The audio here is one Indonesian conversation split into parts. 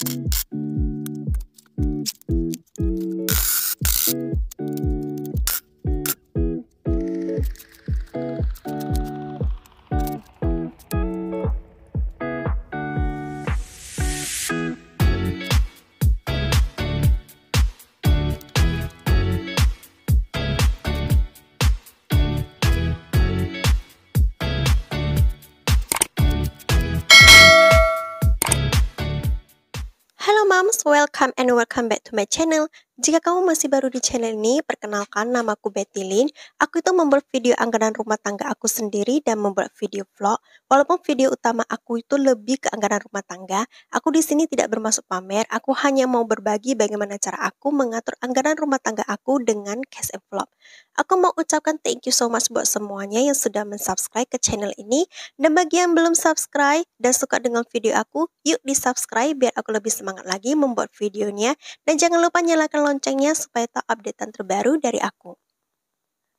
Halo Moms, welcome back to my channel. Jika kamu masih baru di channel ini, perkenalkan namaku Betty Lin. Aku itu membuat video anggaran rumah tangga aku sendiri dan membuat video vlog. Walaupun video utama aku itu lebih ke anggaran rumah tangga, aku di sini tidak bermaksud pamer. Aku hanya mau berbagi bagaimana cara aku mengatur anggaran rumah tangga aku dengan cash envelope. Aku mau ucapkan thank you so much buat semuanya yang sudah mensubscribe ke channel ini. Dan bagi yang belum subscribe dan suka dengan video aku, yuk di subscribe biar aku lebih semangat lagi membuat videonya. Dan jangan lupa nyalakan loncengnya supaya tahu updatean terbaru dari aku.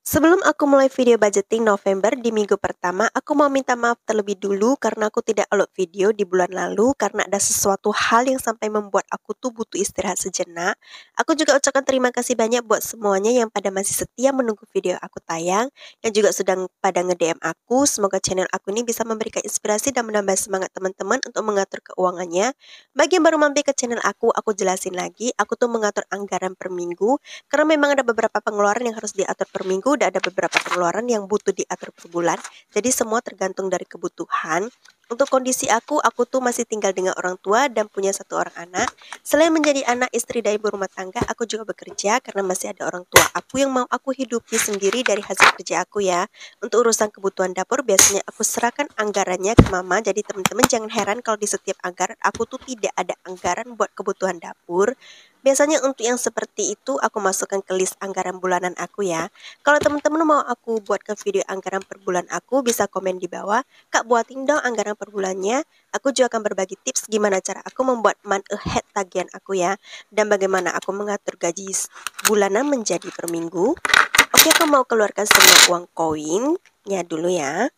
Sebelum aku mulai video budgeting November di minggu pertama, aku mau minta maaf terlebih dulu karena aku tidak upload video di bulan lalu karena ada sesuatu hal yang sampai membuat aku tuh butuh istirahat sejenak. Aku juga ucapkan terima kasih banyak buat semuanya yang pada masih setia menunggu video aku tayang, yang juga sedang pada nge-DM aku. Semoga channel aku ini bisa memberikan inspirasi dan menambah semangat teman-teman untuk mengatur keuangannya. Bagi yang baru mampir ke channel aku jelasin lagi, aku tuh mengatur anggaran per minggu karena memang ada beberapa pengeluaran yang harus diatur per minggu dan ada beberapa pengeluaran yang butuh diatur per bulan. Jadi semua tergantung dari kebutuhan. Untuk kondisi aku tuh masih tinggal dengan orang tua dan punya 1 orang anak. Selain menjadi anak, istri, dan ibu rumah tangga, aku juga bekerja karena masih ada orang tua aku yang mau aku hidupi sendiri dari hasil kerja aku ya. Untuk urusan kebutuhan dapur, biasanya aku serahkan anggarannya ke mama. Jadi teman-teman jangan heran kalau di setiap anggaran aku tuh tidak ada anggaran buat kebutuhan dapur. Biasanya untuk yang seperti itu aku masukkan ke list anggaran bulanan aku ya. Kalau teman-teman mau aku buatkan video anggaran per bulan aku, bisa komen di bawah. Kak, buatin dong anggaran per bulannya. Aku juga akan berbagi tips gimana cara aku membuat month ahead tagihan aku ya. Dan bagaimana aku mengatur gaji bulanan menjadi per minggu. Oke, aku mau keluarkan semua uang koinnya dulu ya.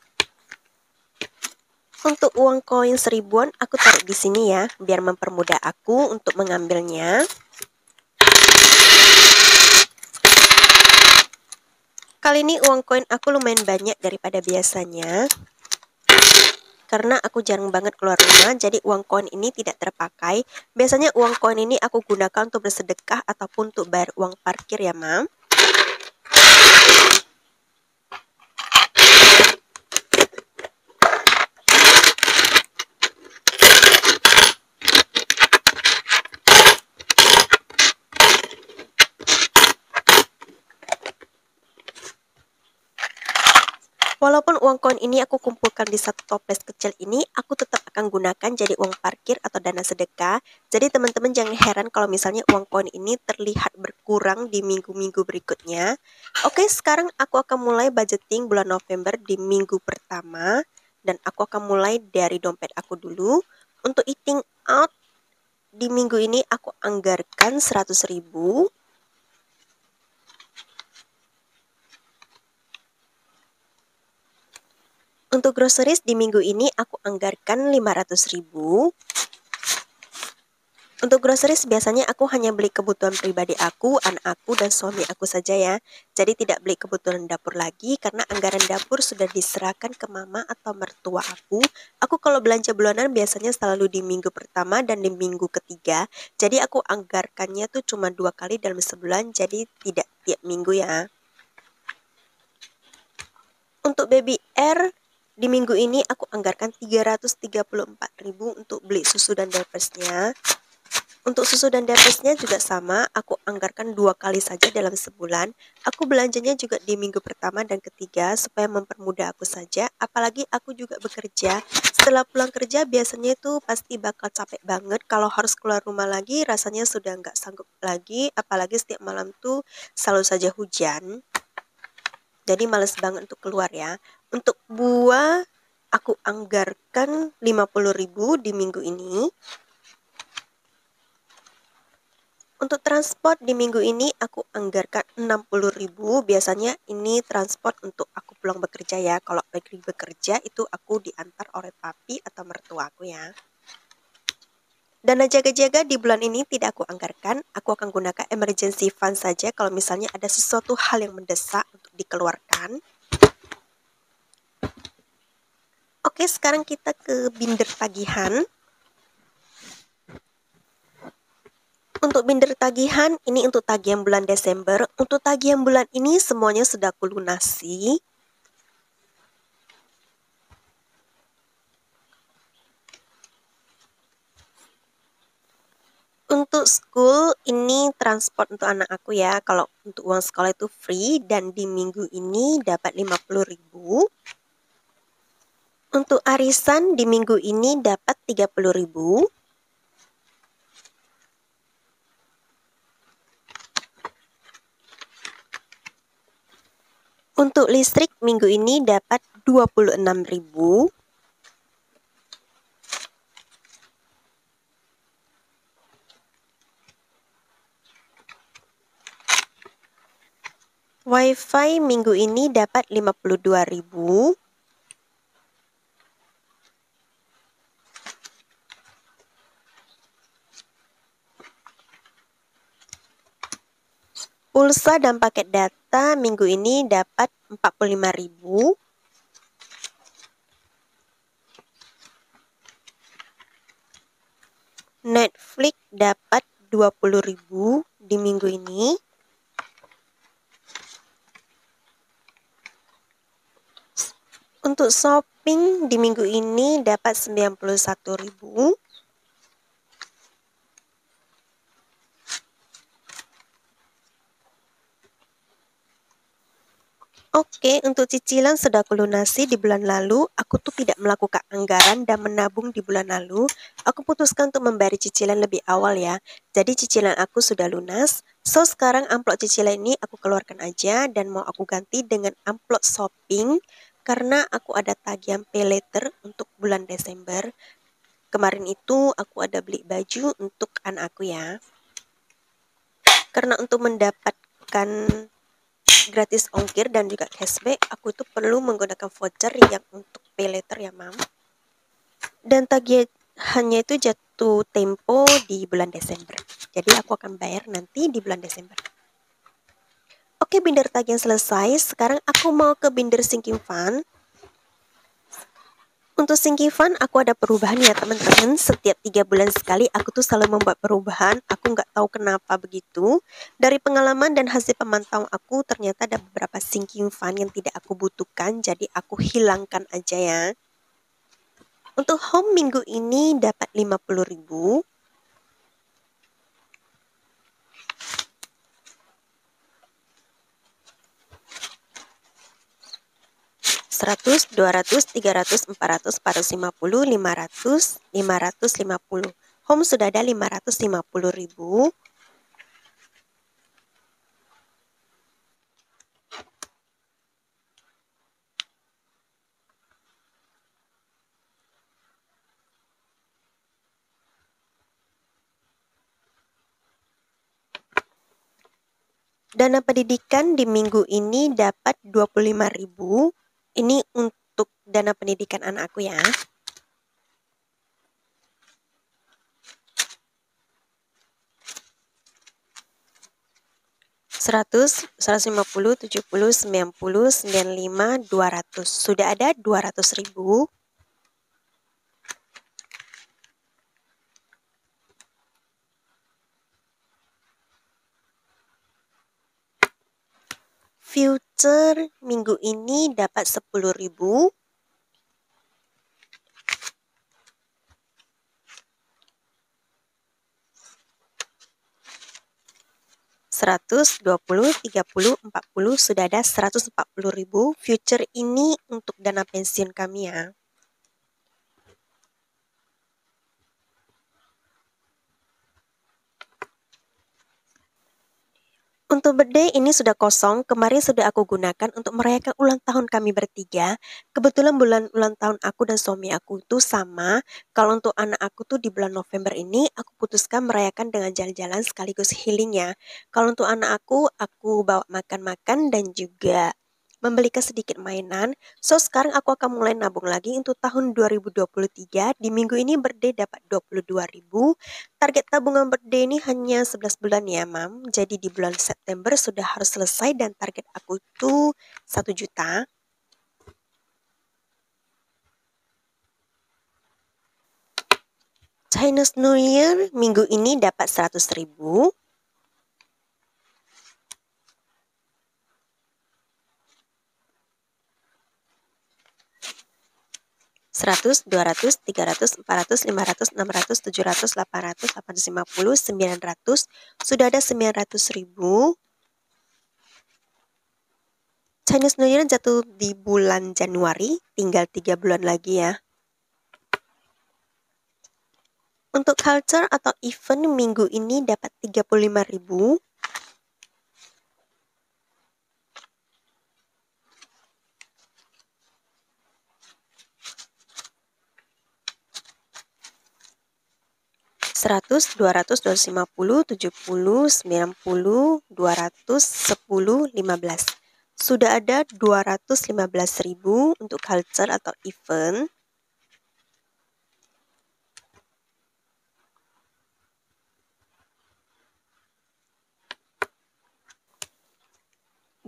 Untuk uang koin 1000-an aku taruh di sini ya, biar mempermudah aku untuk mengambilnya. Kali ini uang koin aku lumayan banyak daripada biasanya. Karena aku jarang banget keluar rumah, jadi uang koin ini tidak terpakai. Biasanya uang koin ini aku gunakan untuk bersedekah ataupun untuk bayar uang parkir ya, Mam. Walaupun uang koin ini aku kumpulkan di satu toples kecil ini, aku tetap akan gunakan jadi uang parkir atau dana sedekah. Jadi teman-teman jangan heran kalau misalnya uang koin ini terlihat berkurang di minggu-minggu berikutnya. Oke, sekarang aku akan mulai budgeting bulan November di minggu pertama. Dan aku akan mulai dari dompet aku dulu. Untuk eating out di minggu ini aku anggarkan 100.000. Untuk groceries di minggu ini aku anggarkan 500.000. Untuk groceries biasanya aku hanya beli kebutuhan pribadi aku, anak aku, dan suami aku saja ya. Jadi tidak beli kebutuhan dapur lagi karena anggaran dapur sudah diserahkan ke mama atau mertua aku. Aku kalau belanja bulanan biasanya selalu di minggu pertama dan di minggu ketiga. Jadi aku anggarkannya tuh cuma 2 kali dalam sebulan, jadi tidak tiap minggu ya. Untuk baby air di minggu ini aku anggarkan 334.000 untuk beli susu dan diapersnya. Untuk susu dan diapersnya juga sama, aku anggarkan 2 kali saja dalam sebulan. Aku belanjanya juga di minggu pertama dan ketiga supaya mempermudah aku saja. Apalagi aku juga bekerja. Setelah pulang kerja biasanya itu pasti bakal capek banget. Kalau harus keluar rumah lagi rasanya sudah nggak sanggup lagi. Apalagi setiap malam tuh selalu saja hujan. Jadi males banget untuk keluar ya. Untuk buah aku anggarkan 50.000 di minggu ini. Untuk transport di minggu ini aku anggarkan 60.000. Biasanya ini transport untuk aku pulang bekerja ya. Kalau pergi bekerja itu aku diantar oleh papi atau mertua aku ya. Dana jaga-jaga di bulan ini tidak aku anggarkan, aku akan gunakan emergency fund saja kalau misalnya ada sesuatu hal yang mendesak untuk dikeluarkan. Oke, sekarang kita ke binder tagihan. Untuk binder tagihan, ini untuk tagihan bulan Desember. Untuk tagihan bulan ini semuanya sudah aku lunasi. Untuk school, ini transport untuk anak aku ya. Kalau untuk uang sekolah itu free dan di minggu ini dapat 50.000. Untuk arisan di minggu ini dapat 30.000. Untuk listrik minggu ini dapat 26.000. Wifi minggu ini dapat 52.000. Pulsa dan paket data minggu ini dapat 45.000. Netflix dapat 20.000 di minggu ini. Untuk shopping di minggu ini dapat 91.000. Oke, untuk cicilan sudah aku lunasi di bulan lalu. Aku tuh tidak melakukan anggaran dan menabung di bulan lalu. Aku putuskan untuk membayar cicilan lebih awal ya. Jadi cicilan aku sudah lunas. So, sekarang amplop cicilan ini aku keluarkan aja dan mau aku ganti dengan amplop shopping. Karena aku ada tagihan pay later untuk bulan Desember. Kemarin itu aku ada beli baju untuk anak aku ya. Karena untuk mendapatkan gratis ongkir dan juga cashback, aku itu perlu menggunakan voucher yang untuk pay later ya, Mam. Dan tagihannya itu jatuh tempo di bulan Desember. Jadi aku akan bayar nanti di bulan Desember. Oke, binder tagihan selesai. Sekarang aku mau ke binder sinking fund. Untuk sinking fund aku ada perubahan ya teman-teman. Setiap 3 bulan sekali aku tuh selalu membuat perubahan. Aku nggak tahu kenapa begitu. Dari pengalaman dan hasil pemantauan aku ternyata ada beberapa sinking fund yang tidak aku butuhkan. Jadi aku hilangkan aja ya. Untuk home minggu ini dapat 50.000. 100, 200, 300, 400, 450, 500, 550. Home sudah ada 550.000. Dana pendidikan di minggu ini dapat 25.000. Ini untuk dana pendidikan anak aku ya. Seratus, 150, 70, 90, 95, 200. Sudah ada 200.000. Future minggu ini dapat 10.000. 100, 20, 30, 40, sudah ada 140.000. Future ini untuk dana pensiun kami ya. Untuk birthday ini sudah kosong, kemarin sudah aku gunakan untuk merayakan ulang tahun kami bertiga. Kebetulan bulan ulang tahun aku dan suami aku itu sama. Kalau untuk anak aku tuh di bulan November ini, aku putuskan merayakan dengan jalan-jalan sekaligus healing ya. Kalau untuk anak aku bawa makan-makan dan juga membelikan sedikit mainan. So, sekarang aku akan mulai nabung lagi untuk tahun 2023. Di minggu ini birthday dapat 22.000. Target tabungan birthday ini hanya 11 bulan ya, Mam. Jadi di bulan September sudah harus selesai dan target aku itu 1 juta. Chinese New Year minggu ini dapat 100.000. 100, 200, 300, 400, 500, 600, 700, 800, 850, 900. Sudah ada 900.000. Chinese New Year jatuh di bulan Januari, tinggal 3 bulan lagi ya. Untuk culture atau event minggu ini dapat 35.000. 100, 200, 250, 70, 90, 200, 10, 15. Sudah ada 215.000 untuk culture atau event.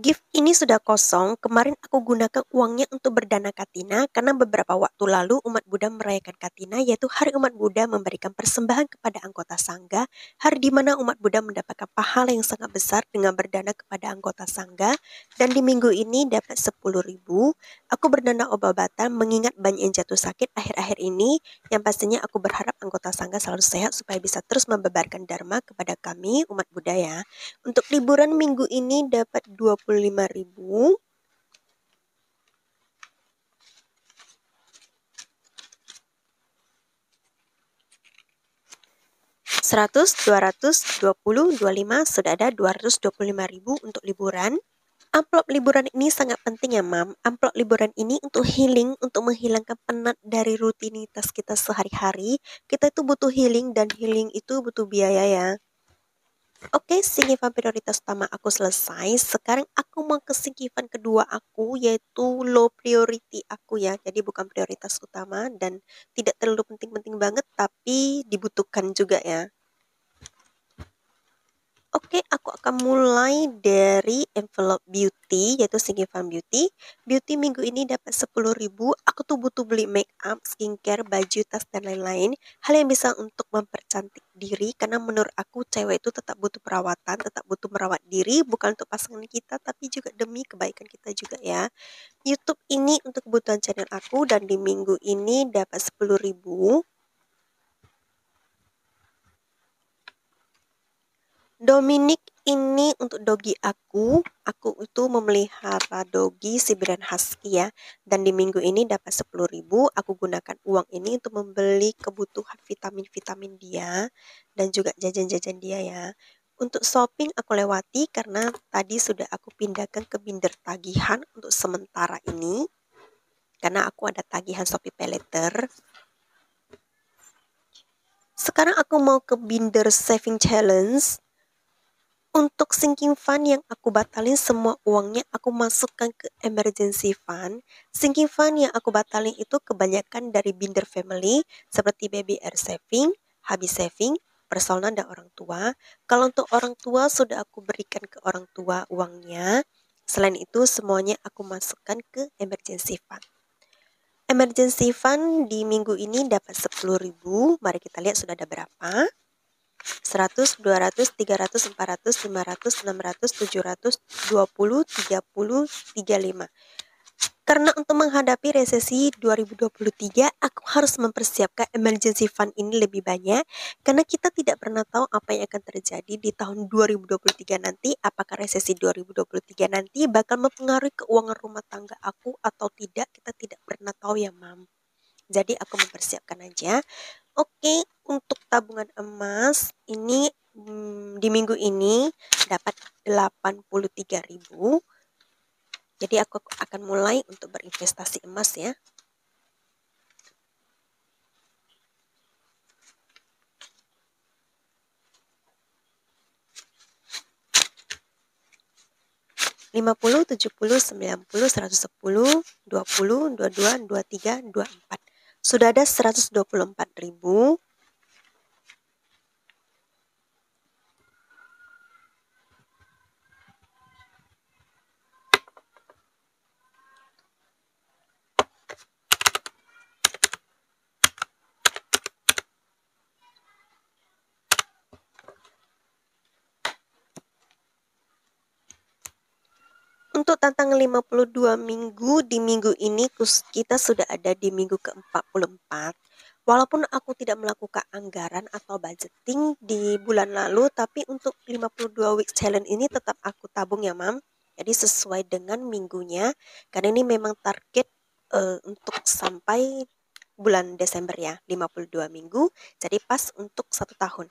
Gift ini sudah kosong, kemarin aku gunakan uangnya untuk berdana Katina karena beberapa waktu lalu umat Buddha merayakan Katina, yaitu Hari Umat Buddha memberikan persembahan kepada anggota Sangga, hari di mana umat Buddha mendapatkan pahala yang sangat besar dengan berdana kepada anggota Sangga, dan di minggu ini dapat 10.000. Aku berdana obat-obatan mengingat banyak yang jatuh sakit akhir-akhir ini, yang pastinya aku berharap anggota Sangga selalu sehat supaya bisa terus membebarkan Dharma kepada kami umat Buddha ya. Untuk liburan minggu ini dapat 25.000. 100, 200, 20, 25, sudah ada 225.000 untuk liburan. Amplop liburan ini sangat penting ya, Mam. Amplop liburan ini untuk healing, untuk menghilangkan penat dari rutinitas kita sehari-hari. Kita itu butuh healing dan healing itu butuh biaya ya. Oke, singkifan prioritas utama aku selesai. Sekarang aku mau ke singkifan kedua aku, yaitu low priority aku ya. Jadi bukan prioritas utama dan tidak terlalu penting-penting banget, tapi dibutuhkan juga ya. Oke, aku akan mulai dari envelope beauty, yaitu Significant Beauty. Beauty minggu ini dapat 10.000. Aku tuh butuh beli make up, skincare, baju, tas, dan lain-lain. Hal yang bisa untuk mempercantik diri, karena menurut aku cewek itu tetap butuh perawatan, tetap butuh merawat diri, bukan untuk pasangan kita, tapi juga demi kebaikan kita juga ya. YouTube ini untuk kebutuhan channel aku, dan di minggu ini dapat 10.000. Dominic ini untuk dogi aku. Aku itu memelihara dogi Siberian Husky ya. Dan di minggu ini dapat 10.000. Aku gunakan uang ini untuk membeli kebutuhan vitamin-vitamin dia. Dan juga jajan-jajan dia ya. Untuk shopping aku lewati karena tadi sudah aku pindahkan ke binder tagihan untuk sementara ini. Karena aku ada tagihan Shopee Paylater. Sekarang aku mau ke binder saving challenge. Untuk sinking fund yang aku batalin semua uangnya aku masukkan ke emergency fund. Sinking fund yang aku batalin itu kebanyakan dari binder family seperti baby air saving, habis saving, personal dan orang tua. Kalau untuk orang tua sudah aku berikan ke orang tua uangnya. Selain itu semuanya aku masukkan ke emergency fund. Emergency fund di minggu ini dapat 10.000. Mari kita lihat sudah ada berapa. 100, 200, 300, 400, 500, 600, 700, 20, 30, 35. Karena untuk menghadapi resesi 2023, aku harus mempersiapkan emergency fund ini lebih banyak. Karena kita tidak pernah tahu apa yang akan terjadi di tahun 2023 nanti. Apakah resesi 2023 nanti bakal mempengaruhi keuangan rumah tangga aku atau tidak. Kita tidak pernah tahu ya, Mam. Jadi aku mempersiapkan aja. Oke, untuk tabungan emas ini di minggu ini dapat 83.000. Jadi aku akan mulai untuk berinvestasi emas ya. 50, 70, 90, 110, 20, 22, 23, 24. Sudah ada 124.000. Untuk tantangan 52 minggu, di minggu ini kita sudah ada di minggu ke-44. Walaupun aku tidak melakukan anggaran atau budgeting di bulan lalu, tapi untuk 52 week challenge ini tetap aku tabung ya, Mam. Jadi sesuai dengan minggunya, karena ini memang target untuk sampai bulan Desember ya, 52 minggu. Jadi pas untuk 1 tahun.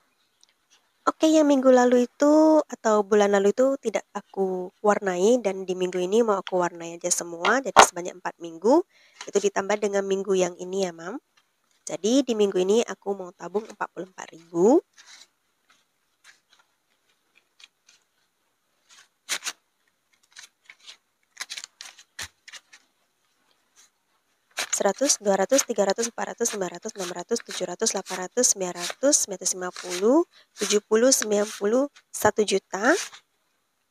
Oke, yang minggu lalu itu atau bulan lalu itu tidak aku warnai dan di minggu ini mau aku warnai aja semua. Jadi sebanyak 4 minggu itu ditambah dengan minggu yang ini ya, Mam. Jadi di minggu ini aku mau tabung 44.000. 100, 200, 300, 400, 500, 600, 700, 800, 900, 950, 70, 90, 1 juta.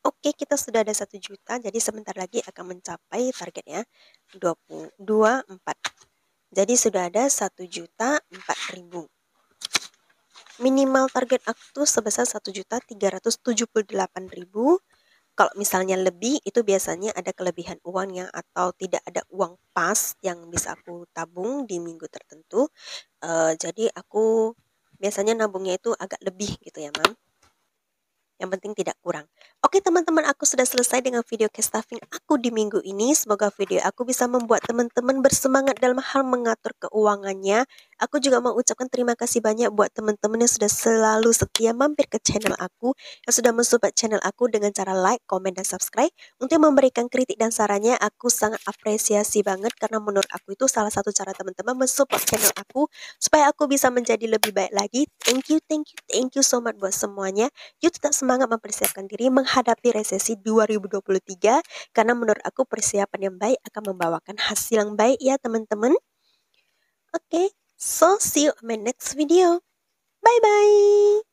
Oke, kita sudah ada 1 juta, jadi sebentar lagi akan mencapai targetnya 24. Jadi sudah ada 1.004.000. Minimal target aku sebesar 1.378.000. Kalau misalnya lebih, itu biasanya ada kelebihan uangnya atau tidak ada uang pas yang bisa aku tabung di minggu tertentu. Jadi aku biasanya nabungnya itu agak lebih gitu ya, Mam. Yang penting tidak kurang. Oke teman-teman, aku sudah selesai dengan video case stuffing aku di minggu ini. Semoga video aku bisa membuat teman-teman bersemangat dalam hal mengatur keuangannya. Aku juga mau ucapkan terima kasih banyak buat teman-teman yang sudah selalu setia mampir ke channel aku, yang sudah mensupport channel aku dengan cara like, komen, dan subscribe. Untuk memberikan kritik dan sarannya, aku sangat apresiasi banget karena menurut aku itu salah satu cara teman-teman mensupport channel aku supaya aku bisa menjadi lebih baik lagi. Thank you, thank you, thank you so much buat semuanya. Yuk tetap semangat mempersiapkan diri menghadapi resesi 2023 karena menurut aku persiapan yang baik akan membawakan hasil yang baik ya teman-teman. Oke, so see you on my next video. Bye bye.